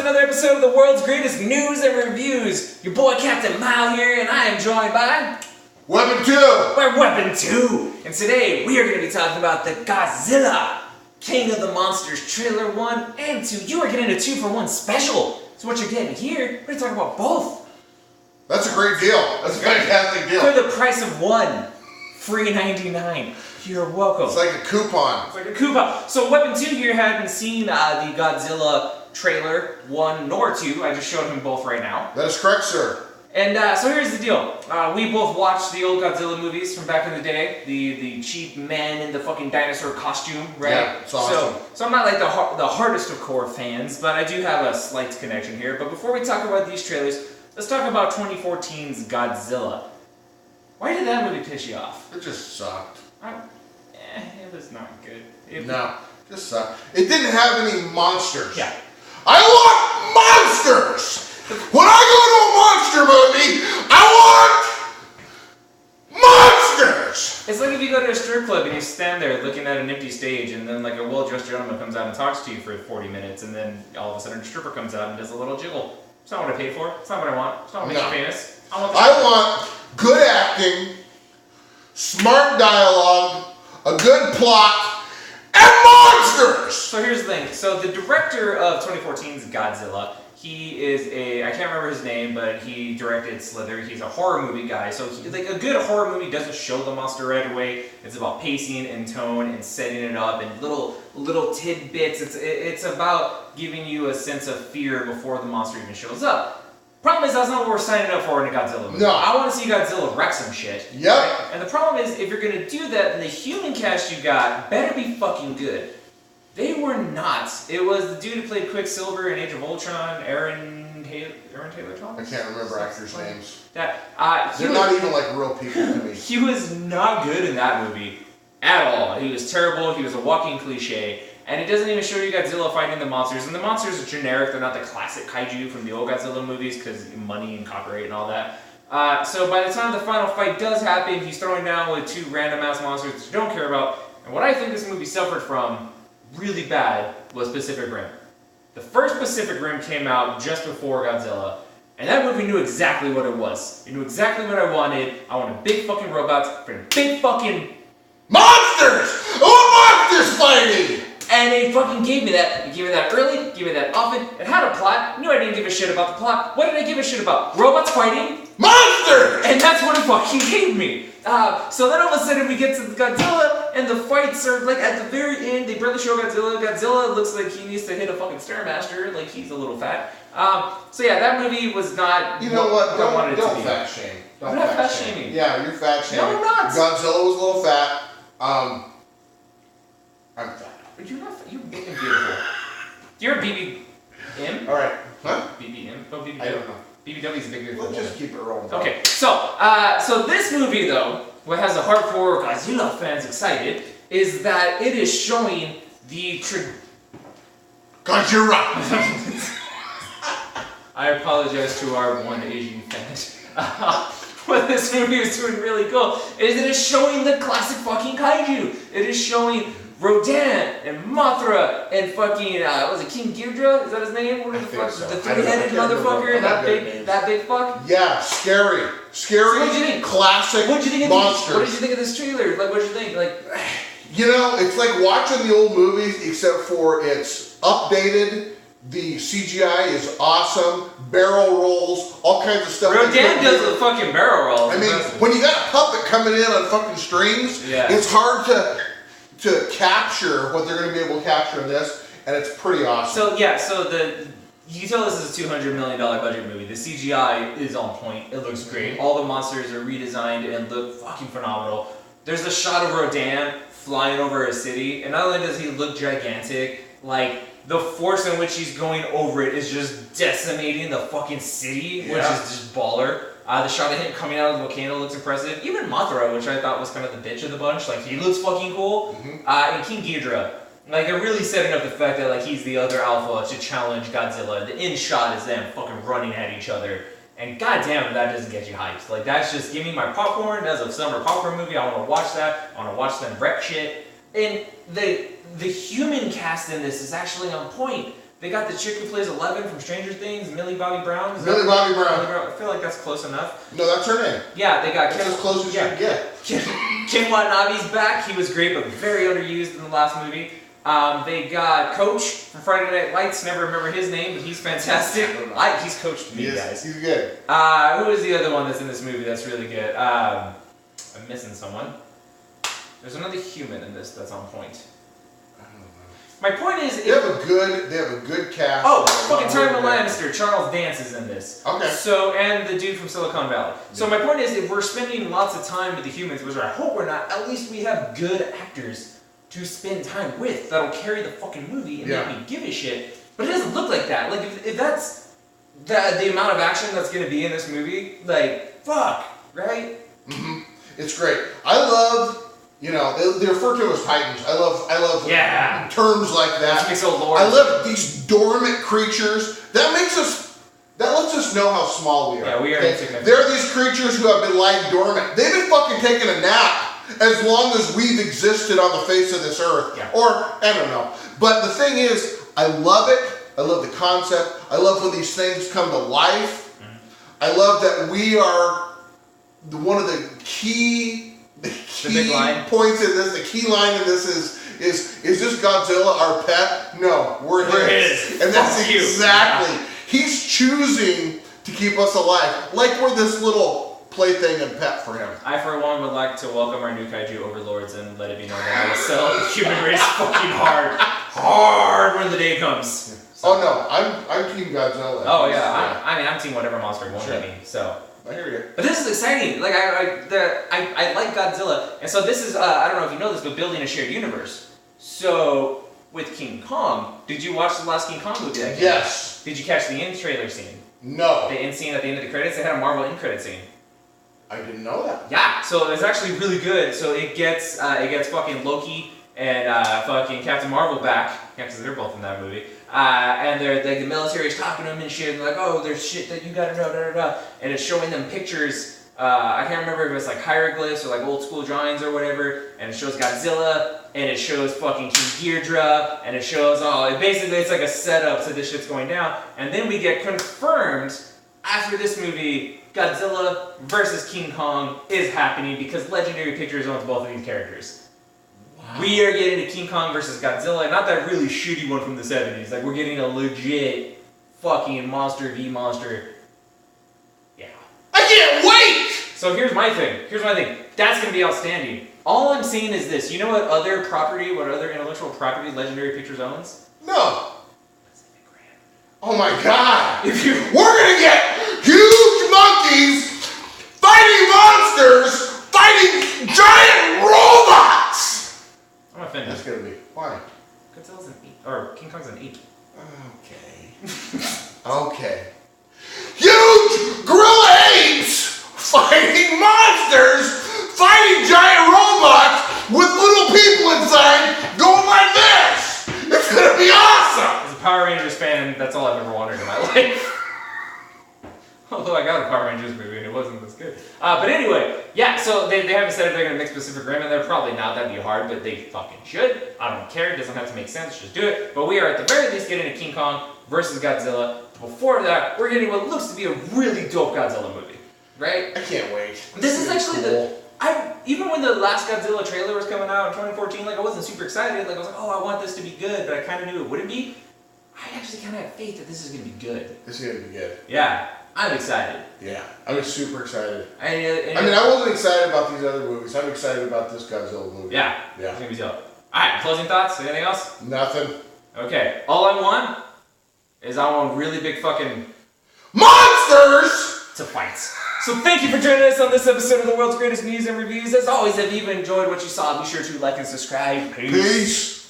another episode of the world's greatest news and reviews. Your boy Captain Mile here, and I am joined by... Weapon 2! By Weapon 2! And today, we are going to be talking about the Godzilla King of the Monsters Trailer 1 and 2. You are getting a 2-for-1 special. So what you're getting here, we're going to talk about both. That's a great deal. That's a fantastic deal. For the price of one. Free 99. You're welcome. It's like a coupon. It's like a coupon. So Weapon 2 here hadn't seen the Godzilla trailer 1 nor 2. I just showed him both right now. That is correct, sir. And so here's the deal. We both watched the old Godzilla movies from back in the day. The cheap men in the fucking dinosaur costume, right? Yeah, it's awesome. So I'm not like the hardest of core fans, but I do have a slight connection here. But before we talk about these trailers, let's talk about 2014's Godzilla. Why did that movie piss you off? It just sucked. It was not good. It just sucked. It didn't have any monsters. Yeah. I want monsters! When I go to a monster movie, I want monsters! It's like if you go to a strip club and you stand there looking at an empty stage and then like a well-dressed gentleman comes out and talks to you for 40 minutes and then all of a sudden a stripper comes out and does a little jiggle. It's not what I paid for. It's not what I want. It's not what makes me famous. I want good acting, smart dialogue, a good plot, and monsters! So here's the thing. So the director of 2014's Godzilla, he is I can't remember his name, but he directed Slither. He's a horror movie guy. So like a good horror movie doesn't show the monster right away. It's about pacing and tone and setting it up and little tidbits. It's about giving you a sense of fear before the monster even shows up. Problem is, that's not what we're signing up for in a Godzilla movie. No. I want to see Godzilla wreck some shit. Yep. Right? And the problem is, if you're going to do that, then the human cast you got better be fucking good. They were not. It was the dude who played Quicksilver in Age of Ultron, Aaron Taylor-Thomas? I can't remember actors' names. They're not even like real people to me. He was not good in that movie at all. He was terrible. He was a walking cliche. And it doesn't even show you Godzilla fighting the monsters. And the monsters are generic. They're not the classic kaiju from the old Godzilla movies because money and copyright and all that. So by the time the final fight does happen, he's throwing down with two random-ass monsters that you don't care about. And what I think this movie suffered from really bad was Pacific Rim. The first Pacific Rim came out just before Godzilla. And that movie knew exactly what it was. It knew exactly what I wanted. I wanted big fucking robots for big fucking monsters! I want monsters fighting! And they fucking gave me that. You gave me that early, gave me that often. It had a plot. Knew I didn't give a shit about the plot. What did I give a shit about? Robots fighting? Monsters! And that's what it fucking gave me. So then all of a sudden we get to Godzilla, and the fights are like at the very end. They barely show Godzilla. Godzilla looks like he needs to hit a fucking Stairmaster, like he's a little fat. So yeah, that movie was not. You know what? Don't fat shame. I'm not fat shaming. Yeah, you're fat shaming. No, I'm not. Godzilla was a little fat. I'm fat. But you're not. You're big and beautiful. You're a BBM. All right. Huh? BBM. Oh, BBW. I don't know. BBW's bigger We'll than just keep it rolling. Bro. Okay, so this movie though, what has the hardcore Godzilla fans excited, is that it is showing the Godzilla. I apologize to our one Asian fan. What this movie is doing really cool is it is showing the classic fucking kaiju. It is showing Rodan and Mothra and fucking was it King Ghidorah? Is that his name? What the fuck? So. The three-headed motherfucker, that big fuck. Yeah, scary, So what'd you think? Classic What'd you think monsters. What did you think of this trailer? Like, what'd you think? Like, you know, it's like watching the old movies, except for it's updated. The CGI is awesome. Barrel rolls, all kinds of stuff. Rodan does the fucking barrel roll. I mean, when you got a puppet coming in on fucking strings, it's hard to capture what they're going to be able to capture in this, and it's pretty awesome. So yeah, you can tell this is a $200 million budget movie. The CGI is on point. It looks great. All the monsters are redesigned and look fucking phenomenal. There's a shot of Rodan flying over a city, and not only does he look gigantic, like the force in which he's going over it is just decimating the fucking city, which is just baller. The shot of him coming out of the volcano looks impressive. Even Mothra, which I thought was kind of the bitch of the bunch, like he looks fucking cool. And King Ghidorah, like they're really setting up the fact that like he's the other alpha to challenge Godzilla. The end shot is them fucking running at each other. And goddamn if that doesn't get you hyped. Like that's just give me my popcorn. That's a summer popcorn movie. I want to watch that. I want to watch them wreck shit. And the human cast in this is actually on point. They got the chick who plays 11 from Stranger Things, Millie Bobby Brown. Millie Bobby Brown. I feel like that's close enough. No, that's her name. Yeah, they got That's as close as you can get. Ken Watanabe's back. He was great, but very underused in the last movie. They got Coach from Friday Night Lights. Never remember his name, but he's fantastic. He's coached me, guys. He's good. Who is the other one that's in this movie that's really good? I'm missing someone. There's another human in this that's on point. My point is, they have a good cast. Oh, fucking Tywin Lannister, Charles Dance is in this. Okay. So, and the dude from Silicon Valley. So my point is, if we're spending lots of time with the humans, which I hope we're not, at least we have good actors to spend time with that'll carry the fucking movie and make me give a shit. But it doesn't look like that. Like if that's the amount of action that's gonna be in this movie, like fuck, right? Mm-hmm. It's great. I love. You know, they refer to them as Titans. I love terms like that. I love these dormant creatures. That lets us know how small we are. Yeah, we are insignificant. There are these creatures who have been lying dormant. They've been fucking taking a nap as long as we've existed on the face of this earth. Yeah. Or, I don't know. But the thing is, I love it. I love the concept. I love when these things come to life. Mm-hmm. I love that we are one of the key points in this, the key line in this is this Godzilla our pet? No, we're his. And that's exactly. Yeah. He's choosing to keep us alive. Like we're this little plaything and pet for him. I, for one, would like to welcome our new kaiju overlords and let it be known that I will sell the human race fucking hard when the day comes. So. Oh no, I'm Team Godzilla. Oh yeah, I'm Team whatever monster won't let me. So. I hear you. But this is exciting. Like I like Godzilla, and so this is I don't know if you know this, but building a shared universe. So with King Kong, did you watch the last King Kong movie? Yes. Did you catch the end trailer scene? No. The end scene at the end of the credits. They had a Marvel end credit scene. I didn't know that. Yeah. So it's actually really good. So it gets fucking Loki and fucking Captain Marvel back. Yeah, because they're both in that movie. And they're like the military's talking to them and shit. And they're like, oh, there's shit that you gotta know, da da da. And it's showing them pictures. I can't remember if it was like hieroglyphs or like old school drawings or whatever. And it shows Godzilla, and it shows fucking King Ghidorah, and it shows basically it's like a setup to this shit's going down. And then we get confirmed after this movie, Godzilla versus King Kong is happening because Legendary Pictures owns both of these characters. We are getting a King Kong versus Godzilla, not that really shitty one from the 70s. Like, we're getting a legit fucking monster v monster. Yeah. I can't wait! So here's my thing. That's gonna be outstanding. All I'm saying is this. You know what other intellectual property Legendary Pictures owns? No. Oh my god! We're gonna get huge monkeys fighting monsters fighting giant robots! I'm offended. That's gonna be. Why? Godzilla's an ape. Or King Kong's an ape. Okay. Huge gorilla apes fighting monsters, fighting giant robots with little people inside going like this! It's gonna be awesome! As a Power Rangers fan, that's all I've ever wanted in my life. Although I got a Power Rangers movie and it wasn't this good. But anyway, yeah, so they haven't said if they're going to mix Pacific Rim in there. Probably not, that'd be hard, but they fucking should. I don't care, it doesn't have to make sense, just do it. But we are at the very least getting a King Kong versus Godzilla. Before that, we're getting what looks to be a really dope Godzilla movie, right? I can't wait. This is actually even when the last Godzilla trailer was coming out in 2014, like I wasn't super excited. Like I was like, oh, I want this to be good, but I kind of knew it wouldn't be. I actually kind of have faith that this is going to be good. This is going to be good. Yeah. I'm excited. Yeah, I was super excited. I wasn't excited about these other movies. I'm excited about this Godzilla movie. Yeah. It's gonna be dope. Alright, closing thoughts? Anything else? Nothing. Okay. All I want is I want really big fucking monsters to fight. So thank you for joining us on this episode of the World's Greatest News and Reviews. As always, if you've enjoyed what you saw, be sure to like and subscribe. Peace.